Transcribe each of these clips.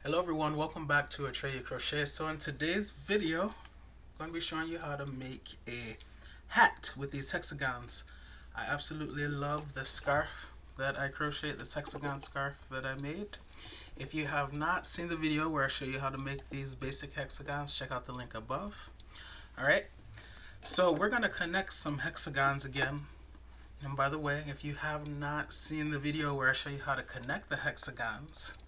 Hello everyone, welcome back to Atreyu Crochet. So in today's video, I'm going to be showing you how to make a hat with these hexagons. I absolutely love this scarf that I crocheted, this hexagon scarf that I made. If you have not seen the video where I show you how to make these basic hexagons, check out the link above. Alright, so we're going to connect some hexagons again. And by the way, if you have not seen the video where I show you how to connect the hexagons,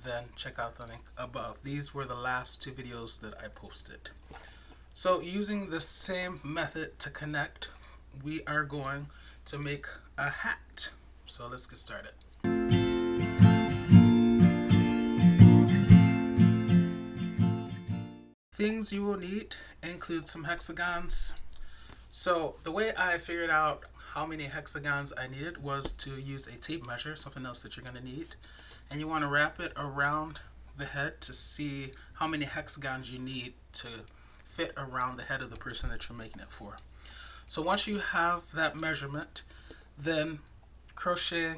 then check out the link above. These were the last two videos that I posted. So using the same method to connect, we are going to make a hat. So let's get started. Things you will need include some hexagons. So the way I figured out how many hexagons I needed was to use a tape measure, something else that you're going to need. And you want to wrap it around the head to see how many hexagons you need to fit around the head of the person that you're making it for. So once you have that measurement, then crochet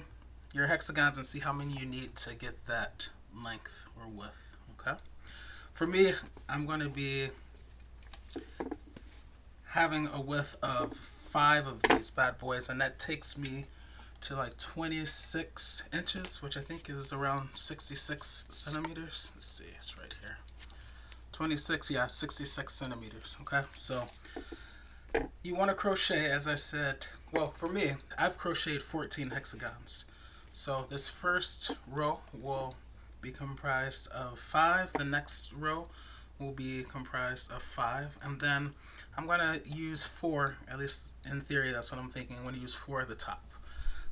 your hexagons and see how many you need to get that length or width. Okay. For me, I'm going to be having a width of 5 of these bad boys, and that takes me to like 26 inches, which I think is around 66 centimeters. Let's see, it's right here. 26, yeah, 66 centimeters. Okay, so you want to crochet, as I said, well, for me, I've crocheted 14 hexagons. So this first row will be comprised of 5. The next row will be comprised of 5, and then I'm going to use 4, at least in theory, that's what I'm thinking. I'm going to use 4 at the top.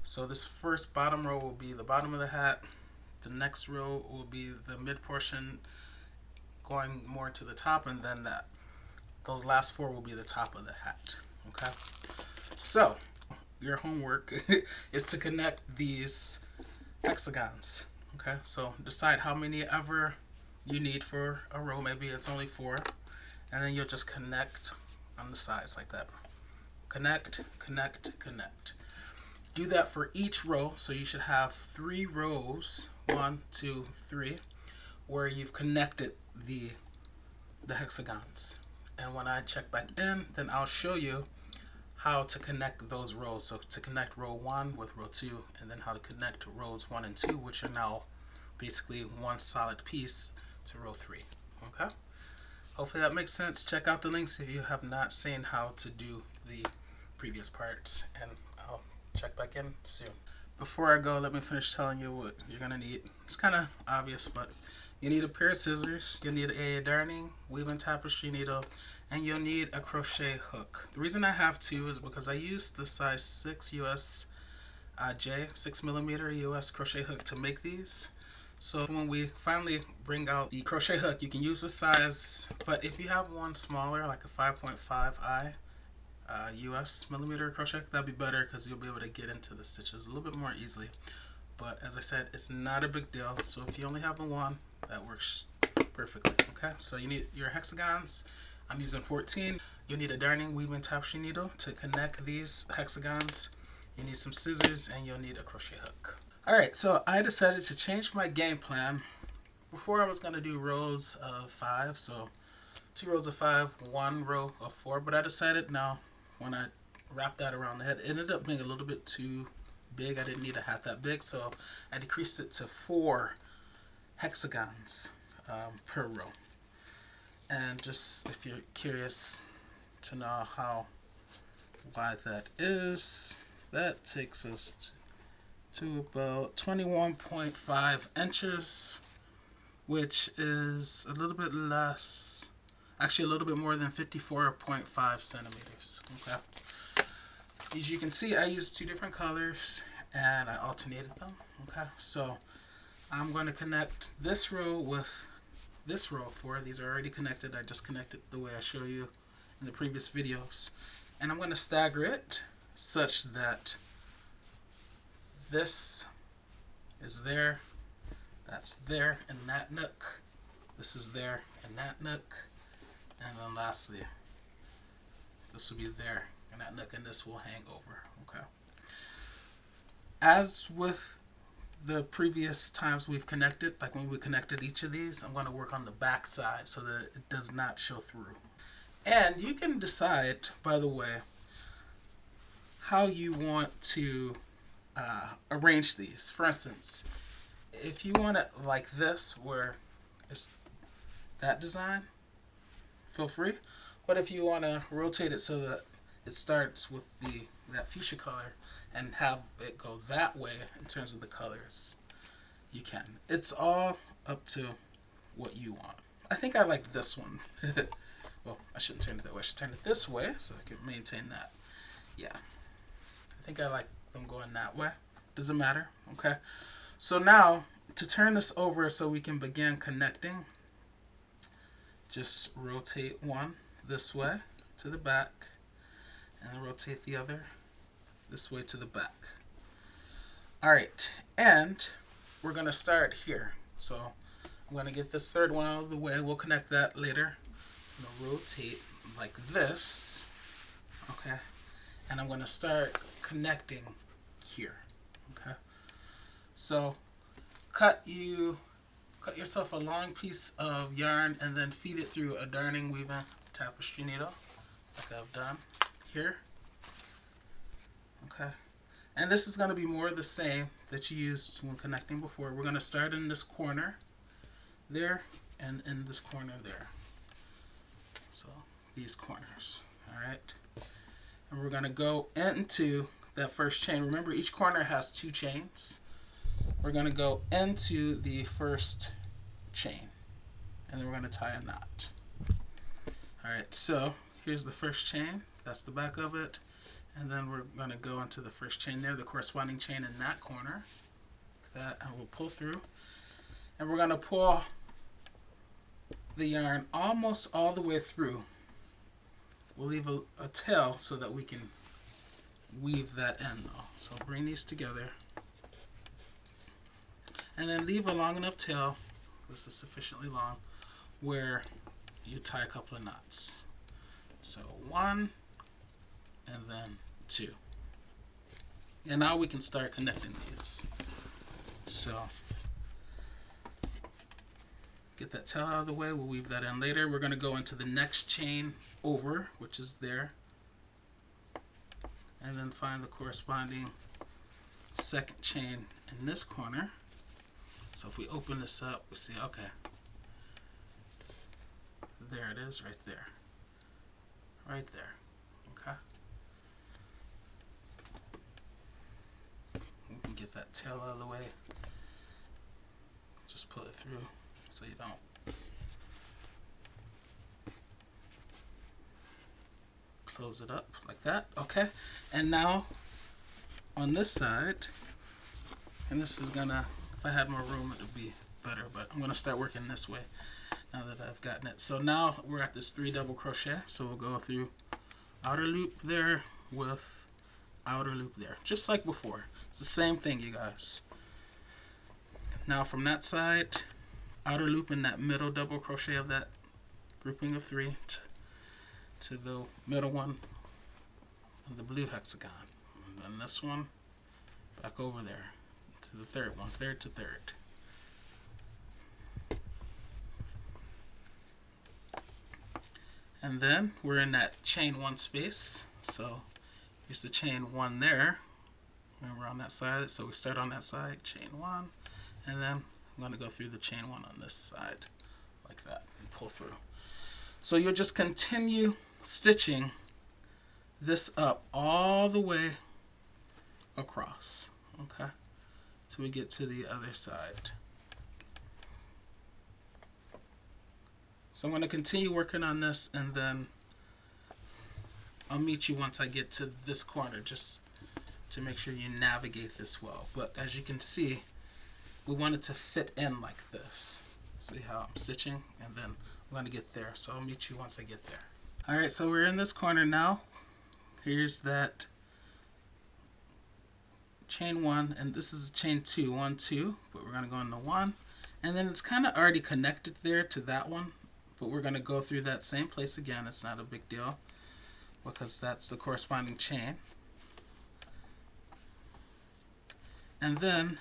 So this first bottom row will be the bottom of the hat. The next row will be the mid portion going more to the top, and then those last 4 will be the top of the hat. Okay. So your homework is to connect these hexagons. Okay. So decide how many ever you need for a row. Maybe it's only 4, and then you'll just connect on the sides like that. Connect, connect, connect. Do that for each row, so you should have 3 rows, 1, 2, 3, where you've connected the hexagons. And when I check back in, then I'll show you how to connect those rows. So to connect row 1 with row 2, and then how to connect rows 1 and 2, which are now basically one solid piece, to row 3. Okay? Hopefully that makes sense. Check out the links if you have not seen how to do the previous parts, and I'll check back in soon. Before I go, let me finish telling you what you're going to need. It's kind of obvious, but you need a pair of scissors, you'll need a darning, weaving tapestry needle, and you'll need a crochet hook. The reason I have 2 is because I used the size 6 US J, 6mm US crochet hook to make these. So when we finally bring out the crochet hook, you can use the size, but if you have one smaller, like a 5.5i US millimeter crochet, that'd be better because you'll be able to get into the stitches a little bit more easily. But as I said, it's not a big deal. So if you only have the one, that works perfectly. Okay, so you need your hexagons. I'm using 14. You'll need a darning, weaving tapestry needle to connect these hexagons. You need some scissors, and you'll need a crochet hook. Alright, so I decided to change my game plan. Before I was going to do rows of 5, so 2 rows of 5, 1 row of 4, but I decided now, when I wrapped that around the head, it ended up being a little bit too big. I didn't need a hat that big, so I decreased it to 4 hexagons per row. And just if you're curious to know why that is, that takes us to about 21.5 inches, which is a little bit less, actually a little bit more than 54.5 centimeters. Okay. As you can see, I used 2 different colors and I alternated them. Okay, so I'm going to connect this row with this row of 4. These are already connected. I just connected the way I show you in the previous videos. And I'm going to stagger it such that this is there, that's there in that nook, this is there in that nook, and then lastly, this will be there in that nook, and this will hang over. Okay. As with the previous times we've connected, like when we connected each of these, I'm going to work on the back side so that it does not show through. And you can decide, by the way, how you want to arrange these. For instance, if you want it like this, where it's that design, feel free. But if you want to rotate it so that it starts with that fuchsia color and have it go that way in terms of the colors, you can. It's all up to what you want. I think I like this one. Well, I shouldn't turn it that way. I should turn it this way so I can maintain that. Yeah. I think I like them going that way. Doesn't matter. Okay. So now, to turn this over so we can begin connecting, just rotate one this way to the back, and then rotate the other this way to the back. Alright, and we're going to start here. So I'm going to get this third one out of the way. We'll connect that later. I'm going to rotate like this. Okay. And I'm going to start connecting here. Okay. So cut yourself a long piece of yarn and then feed it through a darning weaving tapestry needle, like I've done here. Okay. And this is going to be more of the same that you used when connecting before. We're going to start in this corner there and in this corner there. So these corners. Alright. And we're going to go into that first chain. Remember, each corner has 2 chains. We're going to go into the first chain. And then we're going to tie a knot. Alright, so here's the first chain. That's the back of it. And then we're going to go into the first chain there, the corresponding chain in that corner. Like that, and we'll pull through. And we're going to pull the yarn almost all the way through. We'll leave a tail so that we can weave that in though. So bring these together. And then leave a long enough tail, this is sufficiently long, where you tie a couple of knots. So 1, and then 2. And now we can start connecting these. So get that tail out of the way, we'll weave that in later. We're going to go into the next chain over, which is there, and then find the corresponding second chain in this corner. So if we open this up, we see, okay, there it is right there. Right there. Okay. We can get that tail out of the way. Just pull it through so you don't close it up like that. Okay. And now on this side, and this is gonna, if I had more room it would be better, but I'm gonna start working this way now that I've gotten it. So now we're at this 3 double crochet, so we'll go through outer loop there with outer loop there, just like before. It's the same thing, you guys. Now from that side, outer loop in that middle double crochet of that grouping of 3 to the middle one of the blue hexagon, and then this one back over there to the third one, third to third. And then we're in that chain 1 space. So here's the chain 1 there. And we're on that side. So we start on that side, chain 1. And then I'm going to go through the chain 1 on this side. Like that. And pull through. So you'll just continue stitching this up all the way across. Okay? Till we get to the other side. So I'm going to continue working on this, and then I'll meet you once I get to this corner, just to make sure you navigate this well. But as you can see, we want it to fit in like this. See how I'm stitching? And then I'm going to get there. So I'll meet you once I get there. Alright, so we're in this corner now. Here's that chain 1, and this is chain 2, 1, 2, but we're going to go into 1. And then it's kind of already connected there to that one. But we're going to go through that same place again. It's not a big deal because that's the corresponding chain. And then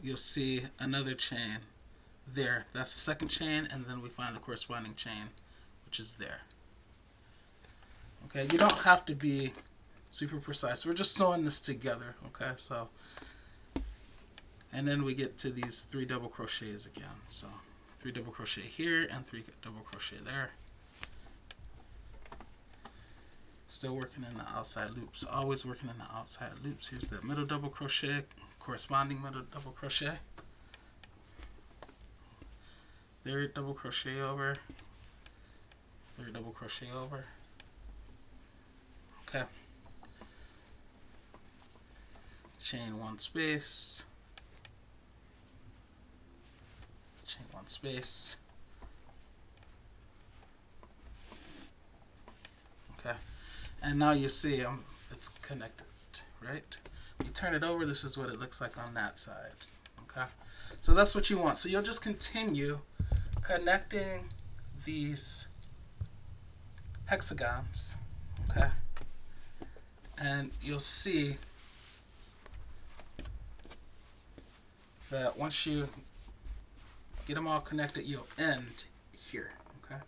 you'll see another chain there. That's the second chain, and then we find the corresponding chain, which is there. Okay, you don't have to be super precise. We're just sewing this together. Okay, so, and then we get to these 3 double crochets again. So 3 double crochet here and 3 double crochet there. Still working in the outside loops, always working in the outside loops. Here's the middle double crochet, corresponding middle double crochet. Third double crochet over, third double crochet over. Okay. Chain 1 space, chain 1 space. Okay. And now you see it's connected, right? You turn it over, this is what it looks like on that side. Okay, so that's what you want. So you'll just continue connecting these hexagons, okay? And you'll see that once you get them all connected, you'll end here, okay?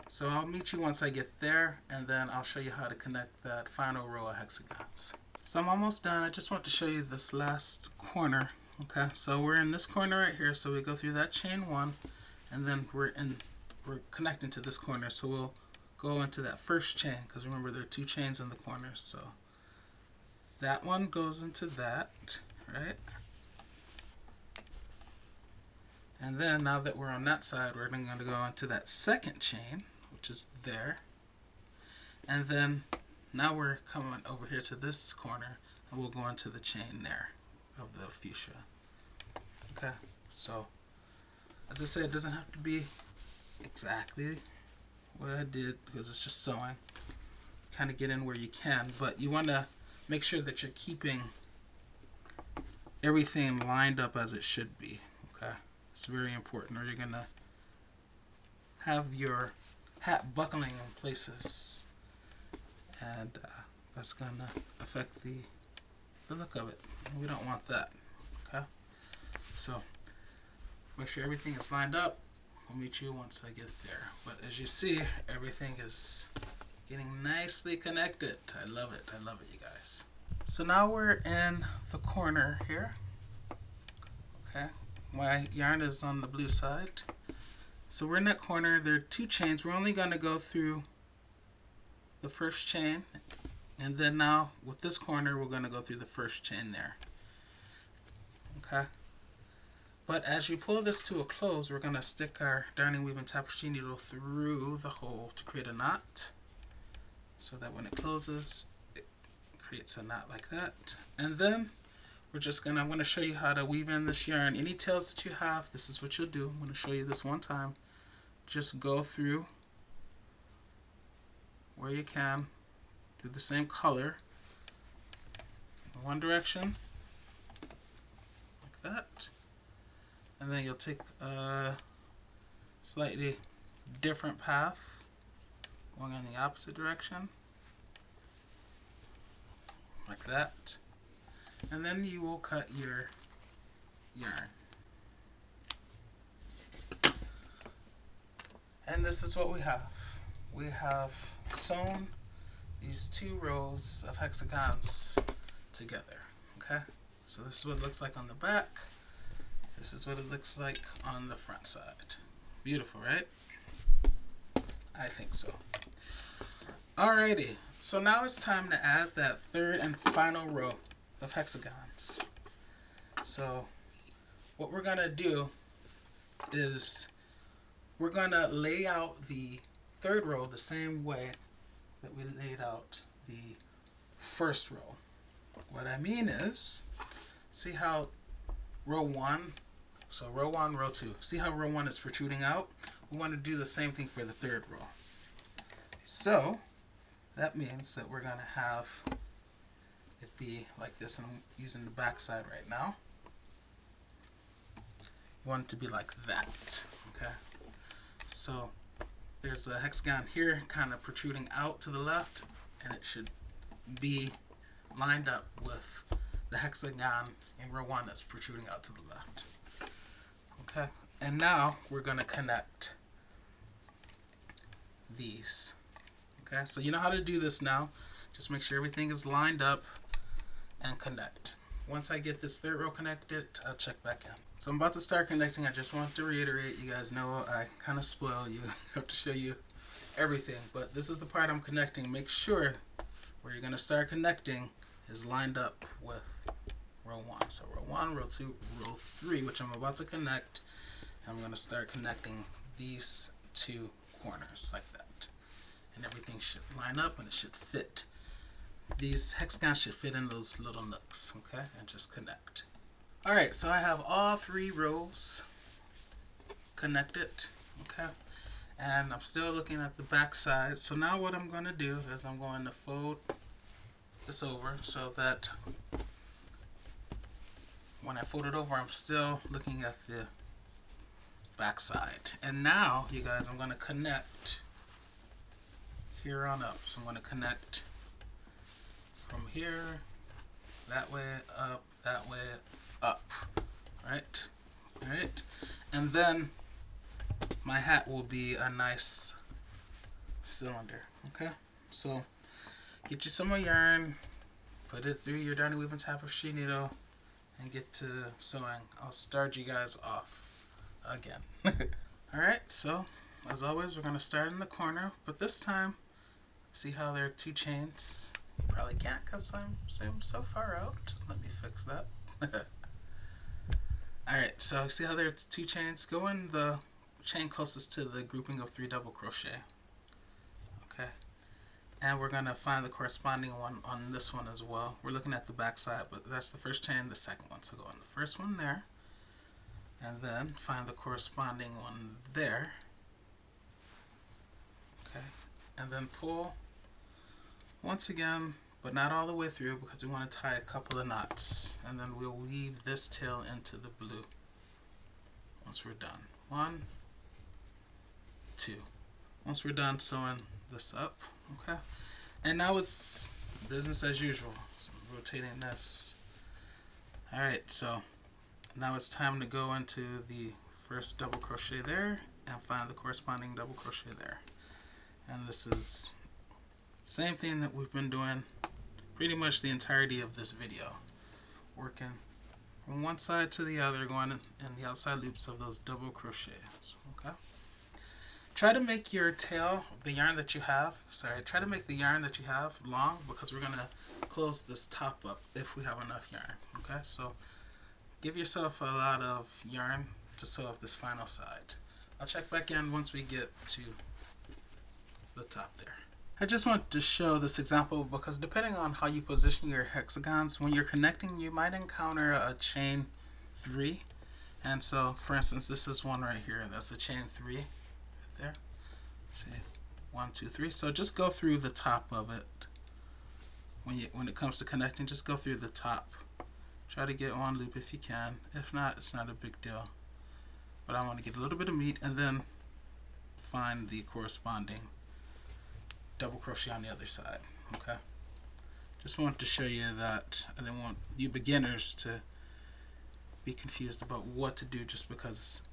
So I'll meet you once I get there, and then I'll show you how to connect that final row of hexagons. So I'm almost done. I just want to show you this last corner. Okay, so we're in this corner right here, so we go through that chain 1, and then we're connecting to this corner, so we'll go into that first chain, because remember there are 2 chains in the corner, so that one goes into that, right? And then now that we're on that side, we're going to go into that second chain, which is there. And then now we're coming over here to this corner, and we'll go into the chain there of the fuchsia. Okay, so as I said, it doesn't have to be exactly what I did because it's just sewing. Kind of get in where you can, but you want to make sure that you're keeping everything lined up as it should be. Okay, it's very important, or you're going to have your hat buckling in places, and that's going to affect the look of it. We don't want that. Okay, so make sure everything is lined up. I'll meet you once I get there. But as you see, everything is getting nicely connected. I love it. I love it, you guys. So now we're in the corner here. Okay, my yarn is on the blue side. So we're in that corner. There are 2 chains. We're only going to go through the first chain, and then now with this corner we're going to go through the first chain there. Okay, but as you pull this to a close, we're going to stick our darning weaving tapestry needle through the hole to create a knot, so that when it closes it creates a knot like that. And then we're just I'm going to show you how to weave in this yarn. Any tails that you have, this is what you'll do. I'm going to show you this one time. Just go through where you can, through the same color, in one direction, like that. And then you'll take a slightly different path, going in the opposite direction, like that. And then you will cut your yarn. And this is what we have. We have sewn these 2 rows of hexagons together. Okay? So this is what it looks like on the back. This is what it looks like on the front side. Beautiful, right? I think so. Alrighty, so now it's time to add that 3rd and final row of hexagons. So what we're gonna do is we're gonna lay out the 3rd row the same way that we laid out the 1st row. What I mean is, see how row 1, so row 1, row 2, see how row 1 is protruding out? We want to do the same thing for the 3rd row. So that means that we're going to have it be like this, and I'm using the back side right now. You want it to be like that, okay? So there's a hexagon here kind of protruding out to the left, and it should be lined up with the hexagon in row 1 that's protruding out to the left. Okay, and now we're going to connect these. Okay, so you know how to do this now. Just make sure everything is lined up and connect. Once I get this third row connected, I'll check back in. So I'm about to start connecting. I just want to reiterate, you guys know I kind of spoil you. I have to show you everything, but this is the part I'm connecting. Make sure where you're going to start connecting is lined up with row 1. So row 1, row 2, row 3, which I'm about to connect. I'm going to start connecting these 2 corners like that. And everything should line up and it should fit. These hexagons should fit in those little nooks, okay? And just connect. Alright, so I have all 3 rows connected, okay? And I'm still looking at the back side. So now what I'm going to do is I'm going to fold this over so that when I fold it over, I'm still looking at the back side. And now, you guys, I'm going to connect here on up. So I'm going to connect from here, that way, up, right? Alright, and then my hat will be a nice cylinder, okay? So, get you some more yarn, put it through your darning weaving tapestry needle, and get to sewing. I'll start you guys off again. Alright, so, as always, we're going to start in the corner, but this time, see how there are 2 chains? You probably can't because I'm so far out. Let me fix that. Alright, so see how there are 2 chains? Go in the chain closest to the grouping of 3 double crochet. Okay. And we're going to find the corresponding one on this one as well. We're looking at the back side, but that's the first chain, the second one. So go in the first one there, and then find the corresponding one there. Okay. And then pull once again, but not all the way through because we want to tie a couple of knots, and then we'll weave this tail into the blue once we're done. 1, 2. Once we're done sewing this up, okay, and now it's business as usual. So I'm rotating this. Alright, so now it's time to go into the first double crochet there and find the corresponding double crochet there. And this is same thing that we've been doing pretty much the entirety of this video. Working from one side to the other, going in the outside loops of those double crochets. Okay. Try to make your tail, the yarn that you have, try to make the yarn that you have long because we're going to close this top up if we have enough yarn. Okay, so give yourself a lot of yarn to sew up this final side. I'll check back in once we get to the top there. I just want to show this example because depending on how you position your hexagons, when you're connecting, you might encounter a chain 3. And so, for instance, this is one right here. That's a chain 3 right there. See, 1, 2, 3. So just go through the top of it. When it comes to connecting, just go through the top. Try to get one loop if you can. If not, it's not a big deal. But I want to get a little bit of meat and then find the corresponding double crochet on the other side. Okay, just wanted to show you that I didn't want you beginners to be confused about what to do just because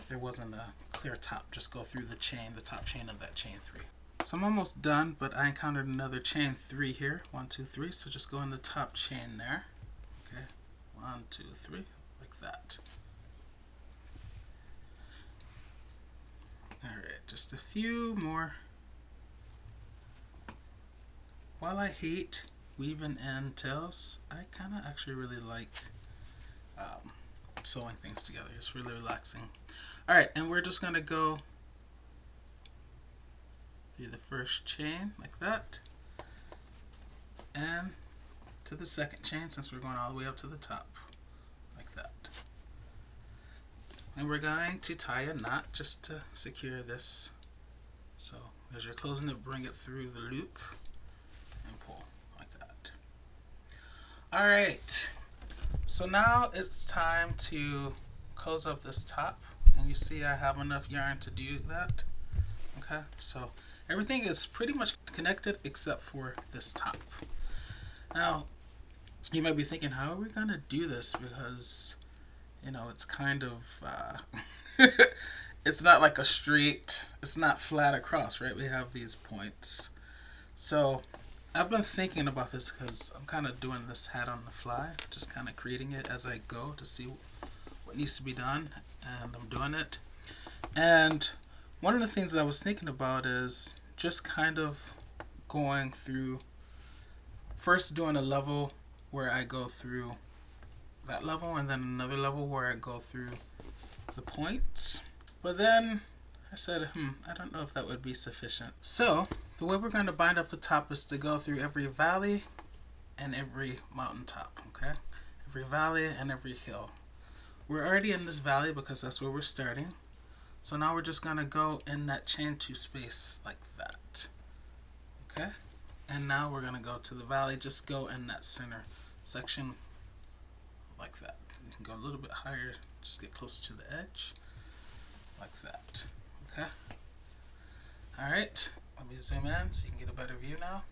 there wasn't a clear top. Just go through the chain, the top chain of that chain 3. So I'm almost done, but I encountered another chain 3 here. 1, 2, 3. So just go in the top chain there. Okay, 1, 2, 3, like that. All right, just a few more. While I hate weaving in tails, I kind of actually really like sewing things together. It's really relaxing. Alright, and we're just going to go through the first chain like that, and to the second chain since we're going all the way up to the top like that. And we're going to tie a knot just to secure this. So as you're closing it, bring it through the loop and pull like that. Alright, so now it's time to close up this top, and you see I have enough yarn to do that. Okay, so everything is pretty much connected except for this top. Now You might be thinking, how are we gonna do this? Because it's kind of it's not like a straight, it's not flat across, right? We have these points. So I've been thinking about this because I'm kind of doing this hat on the fly, just kind of creating it as I go to see what needs to be done, and I'm doing it. And one of the things that I was thinking about is just kind of going through, first doing a level where I go through that level, and then another level where I go through the points. But then I said, I don't know if that would be sufficient. So the way we're going to bind up the top is to go through every valley and every mountaintop, okay? Every valley and every hill. We're already in this valley because that's where we're starting. So now we're just going to go in that chain 2 space like that, okay? And now we're going to go to the valley, just go in that center section like that. You can go a little bit higher, just get closer to the edge like that, okay? Alright, let me zoom in so you can get a better view now.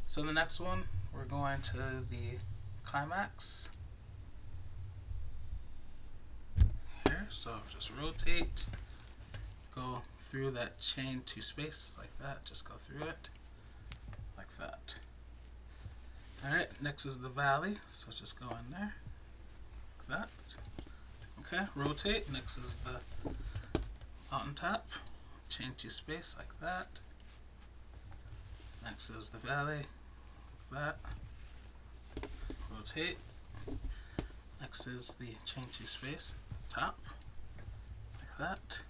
So the next one, we're going to the climax here. So just rotate, go through that chain 2 space like that, just go through it like that. Alright, next is the valley, so just go in there like that. Okay, rotate, next is the mountaintop, chain 2 space like that. Next is the valley, like that. Rotate. Next is the chain 2 space, top, like that.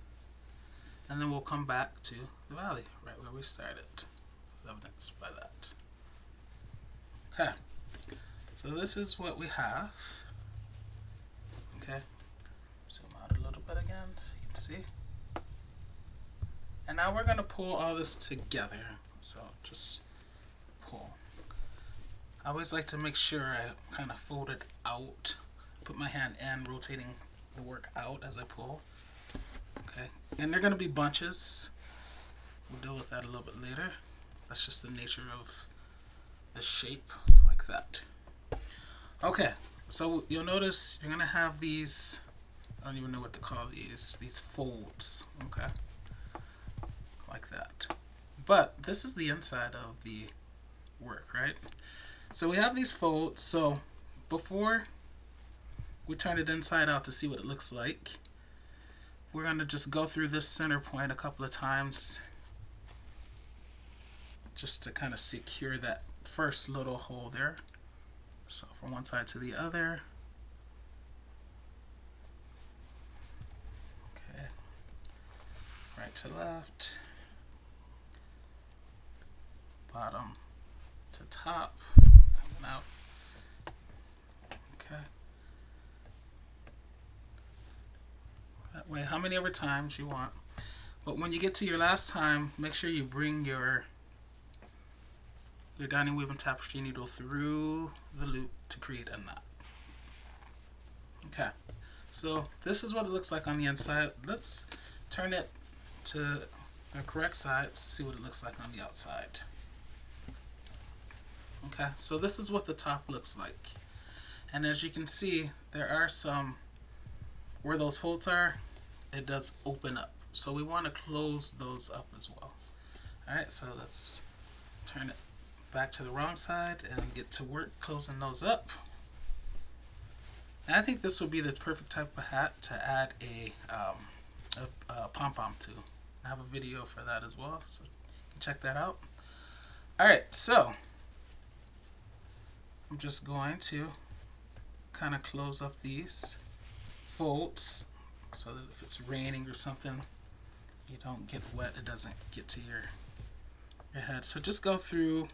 And then we'll come back to the valley, right where we started. As evidenced by that. Okay, so this is what we have. Okay, zoom out a little bit again so you can see. And now we're going to pull all this together. So just pull. I always like to make sure I kind of fold it out, put my hand in, rotating the work out as I pull. Okay, and they're going to be bunches. We'll deal with that a little bit later. That's just the nature of the shape, like that. Okay, so you'll notice you're going to have these, I don't even know what to call these folds, okay, like that. But this is the inside of the work, right? So we have these folds, so before we turn it inside out to see what it looks like, we're going to just go through this center point a couple of times just to kind of secure that first little hole there. So from one side to the other. Okay. Right to left. Bottom to top. Coming out. Okay. That way, how many ever times you want. But when you get to your last time, make sure you bring your darning weave and tapestry needle through the loop to create a knot. Okay, so this is what it looks like on the inside. Let's turn it to the correct side to see what it looks like on the outside. Okay, so this is what the top looks like. And as you can see, there are some, where those folds are, it does open up. So we want to close those up as well. Alright, so let's turn it back to the wrong side and get to work closing those up. And I think this would be the perfect type of hat to add a pom-pom to. I have a video for that as well, so you can check that out. Alright, so I'm just going to kind of close up these folds so that if it's raining or something, you don't get wet, it doesn't get to your head. So just go through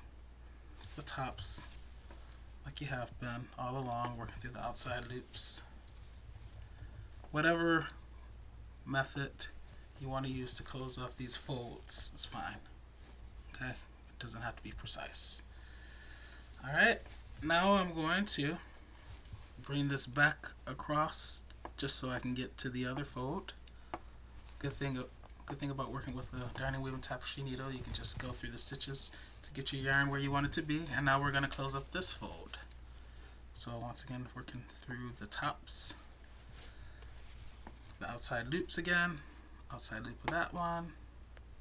the tops like you have been all along, working through the outside loops. Whatever method you want to use to close up these folds is fine. Okay, it doesn't have to be precise. Alright, now I'm going to bring this back across just so I can get to the other fold. Good thing about working with the darning weave and tapestry needle, you can just go through the stitches to get your yarn where you want it to be. And now we're going to close up this fold. So once again, working through the tops, the outside loops again, outside loop of that one,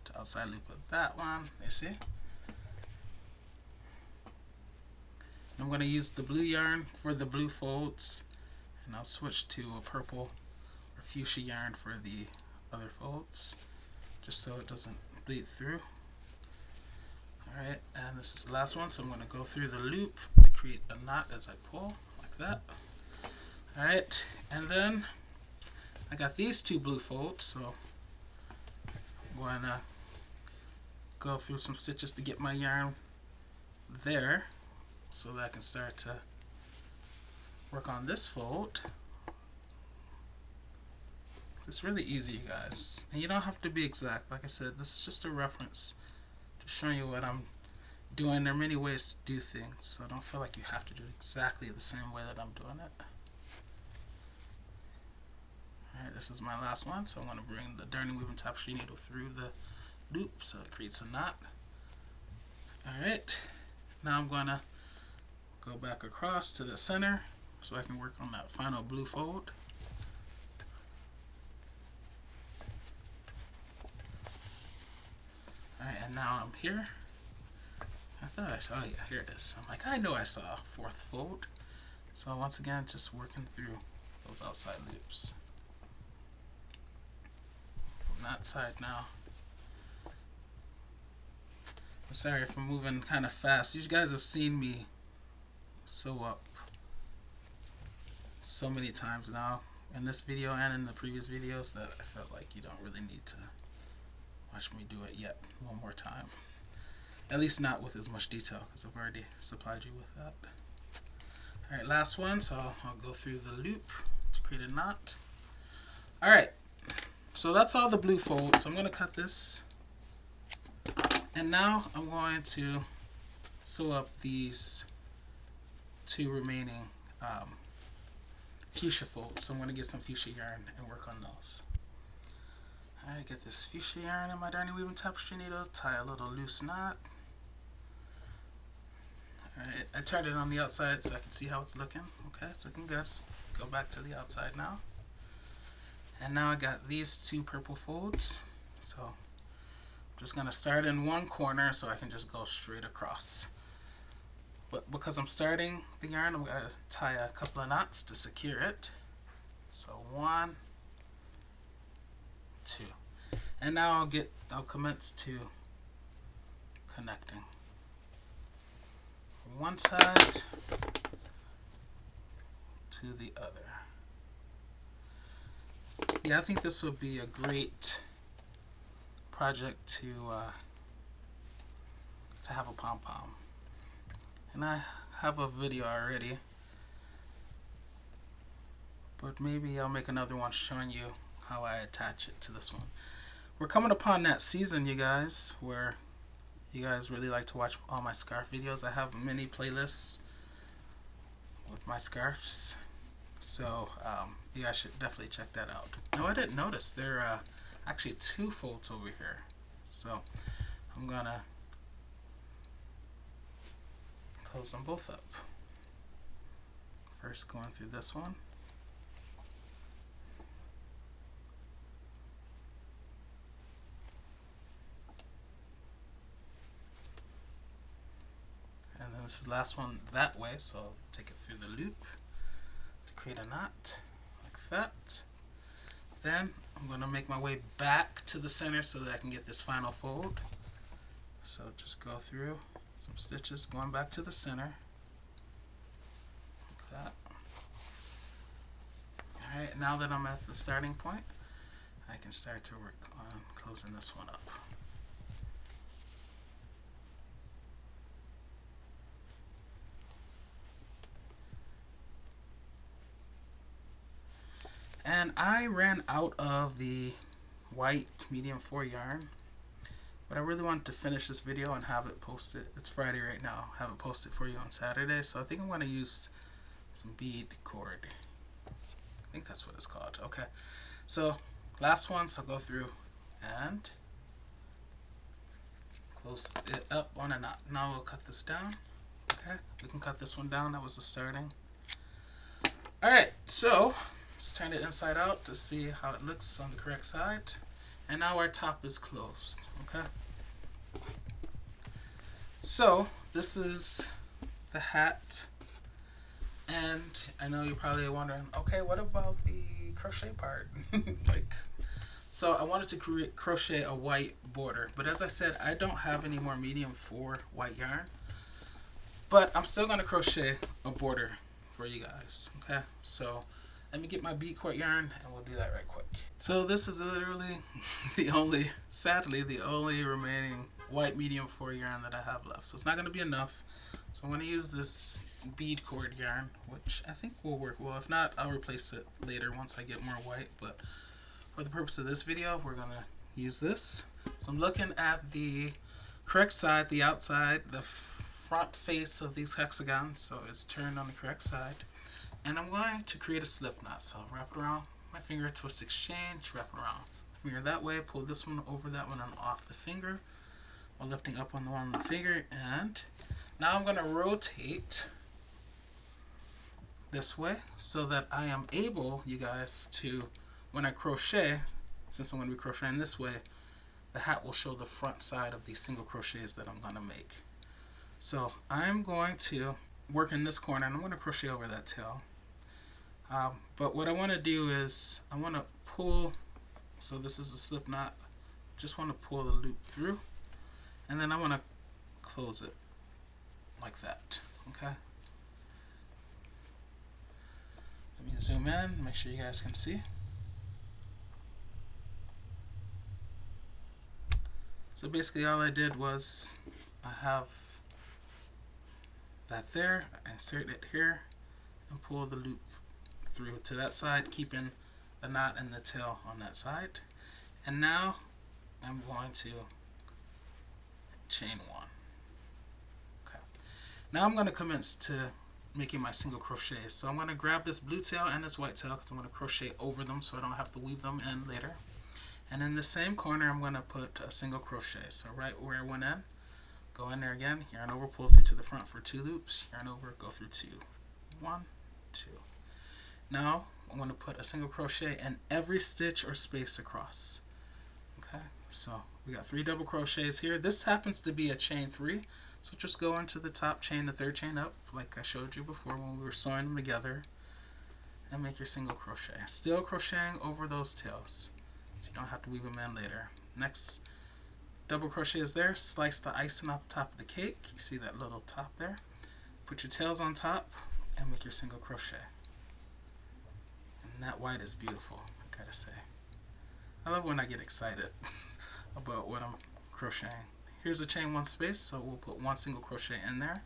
to outside loop of that one, you see? I'm going to use the blue yarn for the blue folds, and I'll switch to a purple or fuchsia yarn for the other folds, just so it doesn't bleed through. Alright, and this is the last one, so I'm going to go through the loop to create a knot as I pull, like that. Alright, and then I got these two blue folds, so I'm going to go through some stitches to get my yarn there so that I can start to work on this fold. It's really easy, you guys, and you don't have to be exact. Like I said, this is just a reference to show you what I'm doing. There are many ways to do things, so don't feel like you have to do it exactly the same way that I'm doing it. Alright, this is my last one, so I'm going to bring the darning weaving tapestry needle through the loop so it creates a knot. Alright, now I'm going to go back across to the center so I can work on that final blue fold. Alright, and now I'm here. I thought I saw, oh yeah, here it is. I'm like, I know I saw a fourth fold. So once again, just working through those outside loops. From that side now. I'm sorry if I'm moving kind of fast. You guys have seen me sew up so many times now in this video and in the previous videos that I felt like you don't really need to watch me do it yet one more time. At least not with as much detail, because I've already supplied you with that. Alright, last one, so I'll go through the loop to create a knot. Alright, so that's all the blue folds. So I'm going to cut this. And now I'm going to sew up these two remaining fuchsia folds. So I'm going to get some fuchsia yarn and work on those. Alright, get this fuchsia yarn in my darning weaving tapestry needle, tie a little loose knot. Alright, I turned it on the outside so I can see how it's looking. Okay, it's looking good. So go back to the outside now. And now I got these two purple folds. So I'm just going to start in one corner so I can just go straight across. But because I'm starting the yarn, I'm going to tie a couple of knots to secure it. So 1, 2. And now I'll commence to connecting. From one side to the other. Yeah, I think this would be a great project to have a pom-pom. And I have a video already, but maybe I'll make another one showing you how I attach it to this one. We're coming upon that season, you guys, where you guys really like to watch all my scarf videos. I have many playlists with my scarves, so you guys should definitely check that out. Now, I didn't notice there are actually two folds over here, so I'm gonna close them both up. First going through this one. And then this is the last one that way, so I'll take it through the loop to create a knot, like that. Then I'm going to make my way back to the center so that I can get this final fold. So just go through some stitches going back to the center, like that. Alright, now that I'm at the starting point, I can start to work on closing this one up. And I ran out of the white medium 4 yarn, but I really wanted to finish this video and have it posted. It's Friday right now. Have it posted for you on Saturday. So I think I'm going to use some bead cord. I think that's what it's called. Okay. So last one. So go through and close it up on a knot. Now we'll cut this down. Okay. We can cut this one down. That was the starting. Alright, so let's turn it inside out to see how it looks on the correct side. And now our top is closed. Okay. So this is the hat. And I know you're probably wondering, okay, what about the crochet part? So I wanted to crochet a white border, but as I said, I don't have any more medium 4 white yarn. But I'm still going to crochet a border for you guys. Okay, so let me get my bead cord yarn and we'll do that right quick. So this is literally sadly, the only remaining white medium 4 yarn that I have left. So it's not going to be enough. So I'm going to use this bead cord yarn, which I think will work well. If not, I'll replace it later once I get more white. But for the purpose of this video, we're going to use this. So I'm looking at the correct side, the outside, the front face of these hexagons. So it's turned on the correct side. And I'm going to create a slip knot. So I'll wrap it around my finger, twist exchange, wrap it around my finger that way, pull this one over that one and off the finger while lifting up on the one on the finger. And now I'm going to rotate this way so that I am able, you guys, to, when I crochet, since I'm going to be crocheting this way, the hat will show the front side of these single crochets that I'm going to make. So I'm going to work in this corner and I'm going to crochet over that tail. But what I want to do is I want to pull, so this is a slip knot, just want to pull the loop through and then I want to close it like that. Okay, let me zoom in, make sure you guys can see. So basically all I did was I have that there, I insert it here and pull the loop through to that side, keeping the knot and the tail on that side. And now I'm going to chain 1. Okay. Now I'm going to commence to making my single crochets. So I'm going to grab this blue tail and this white tail because I'm going to crochet over them so I don't have to weave them in later. And in the same corner I'm going to put a single crochet. So right where I went in, go in there again, yarn over, pull through to the front for 2 loops, yarn over, go through 2. 1, 2. Now I'm going to put a single crochet in every stitch or space across. Okay, so we got 3 double crochets here. This happens to be a chain 3, so just go into the top chain, the 3rd chain up, like I showed you before when we were sewing them together, and make your single crochet. Still crocheting over those tails, so you don't have to weave them in later. Next double crochet is there. Slice the icing off the top of the cake. You see that little top there? Put your tails on top and make your single crochet. And that white is beautiful, I gotta say. I love when I get excited about what I'm crocheting. Here's a chain 1 space, so we'll put 1 single crochet in there.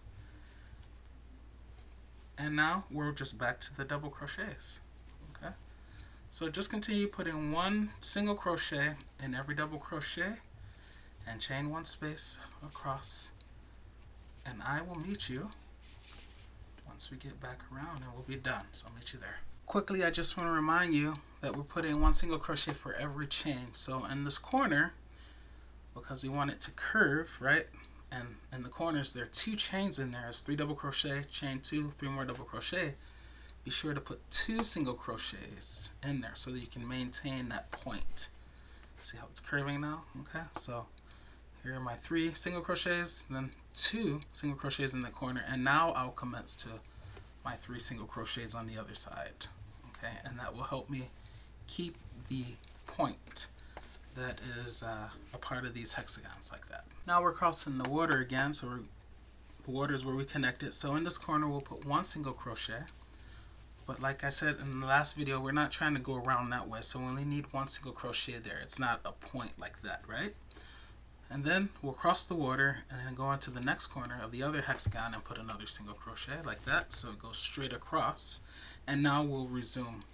And now we're just back to the double crochets. Okay, so just continue putting 1 single crochet in every double crochet and chain 1 space across, and I will meet you once we get back around and we'll be done. So I'll meet you there. Quickly, I just want to remind you that we're putting 1 single crochet for every chain. So in this corner, because we want it to curve, right, and in the corners there are 2 chains in there. There's 3 double crochet, chain 2, 3 more double crochet. Be sure to put 2 single crochets in there so that you can maintain that point. See how it's curving now? Okay, so here are my 3 single crochets, then 2 single crochets in the corner, and now I'll commence to my 3 single crochets on the other side. Okay, and that will help me keep the point that is a part of these hexagons like that. Now we're crossing the water again, so the water is where we connect it. So in this corner we'll put 1 single crochet, but like I said in the last video, we're not trying to go around that way, so we only need 1 single crochet there. It's not a point like that, right? And then we'll cross the water and then go into the next corner of the other hexagon and put another single crochet like that, so it goes straight across. And now we'll resume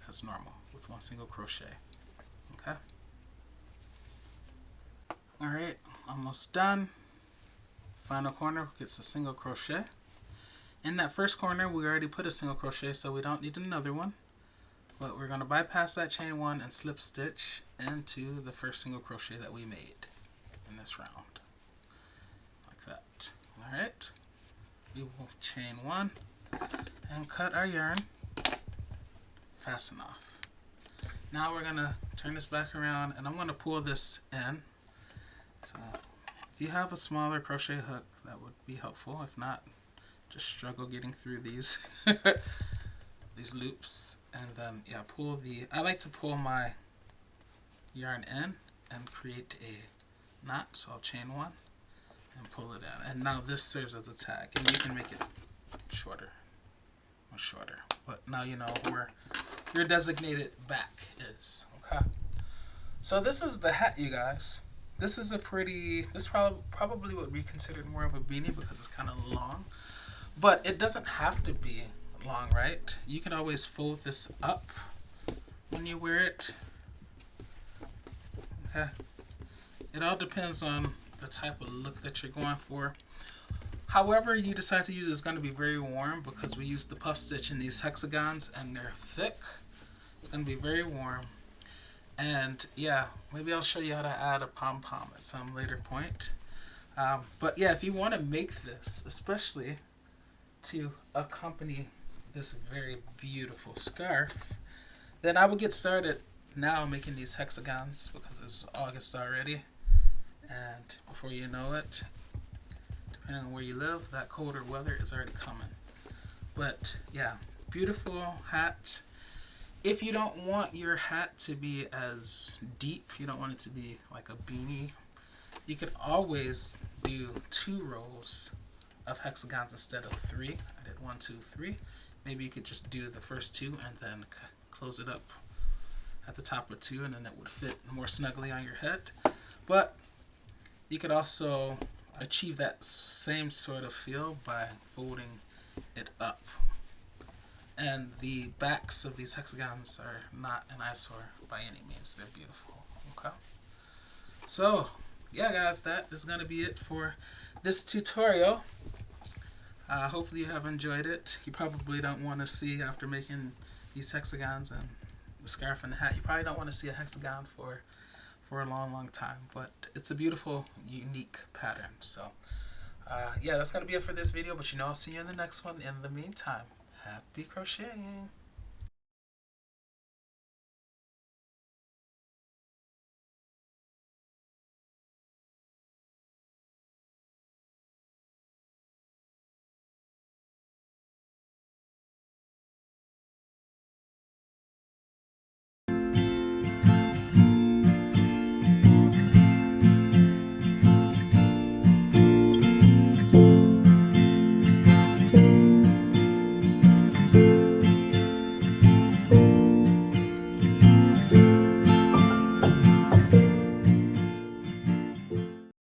as normal with 1 single crochet. Okay, alright, almost done. Final corner gets a single crochet. In that first corner we already put a single crochet, so we don't need another one, but we're going to bypass that chain 1 and slip stitch into the first single crochet that we made in this round, like that. Alright, we will chain 1 and cut our yarn fasten off. Now we're gonna turn this back around, and I'm gonna pull this in. So if you have a smaller crochet hook, that would be helpful. If not, just struggle getting through these these loops. And then yeah, I like to pull my yarn in and create a knot. So I'll chain one and pull it in. And now this serves as a tag, and you can make it shorter or shorter. But now you know where your designated back is. Okay. So this is the hat, you guys. This is probably would be considered more of a beanie because it's kind of long. But it doesn't have to be long, right? You can always fold this up when you wear it. Okay. It all depends on the type of look that you're going for. However you decide to use it is going to be very warm because we use the puff stitch in these hexagons and they're thick. It's going to be very warm. And yeah, maybe I'll show you how to add a pom-pom at some later point. But yeah, if you want to make this, especially to accompany this very beautiful scarf, then I would get started now making these hexagons because it's August already. And before you know it, depending on where you live, that colder weather is already coming. But yeah, beautiful hat. If you don't want your hat to be as deep, you don't want it to be like a beanie, you could always do 2 rows of hexagons instead of 3. I did 1, 2, 3. Maybe you could just do the first 2 and then close it up at the top of 2, and then it would fit more snugly on your head. But you could also achieve that same sort of feel by folding it up. And the backs of these hexagons are not an eyesore by any means. They're beautiful. Okay. So yeah, guys, that is going to be it for this tutorial. Hopefully you have enjoyed it. You probably don't want to see, after making these hexagons and the scarf and the hat, you probably don't want to see a hexagon for a long time. But it's a beautiful, unique pattern. So yeah, that's going to be it for this video. But I'll see you in the next one. In the meantime, happy crocheting.